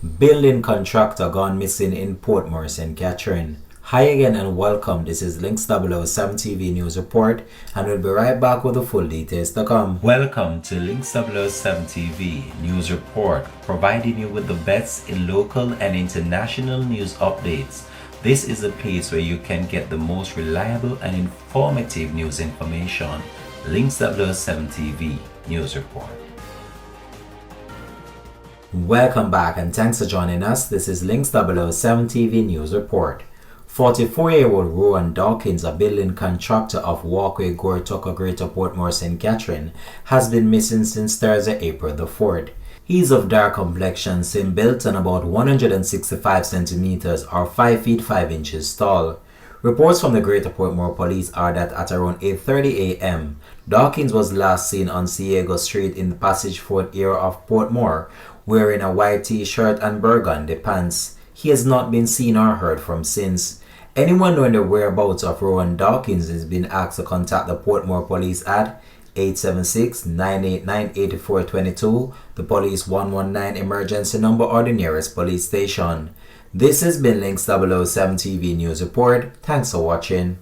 Building contractor gone missing in Portmo, St. Catherine. Hi again and welcome. This is Links 007 TV News Report, and we'll be right back with the full details to come. Welcome to Links 007 TV News Report, providing you with the best in local and international news updates. This is a place where you can get the most reliable and informative news information. Links 007 TV News Report. Welcome back and thanks for joining us. This is Links 007 TV News Report. 44-year-old Rowan Dawkins, a building contractor of Walkway Gortucker, Greater Portmo, St. Catherine, has been missing since Thursday, April the 4th. He is of dark complexion, slim built and about 165 centimeters or 5 feet 5 inches tall. Reports from the Greater Portmore Police are that at around 8:30 a.m., Dawkins was last seen on Ciego Street in the Passage Fort area of Portmore, wearing a white t-shirt and burgundy pants. He has not been seen or heard from since. Anyone knowing the whereabouts of Rowan Dawkins is being asked to contact the Portmore Police at 876-989-8422, the Police 119 emergency number or the nearest police station. This has been Links 007 TV News Report. Thanks for watching.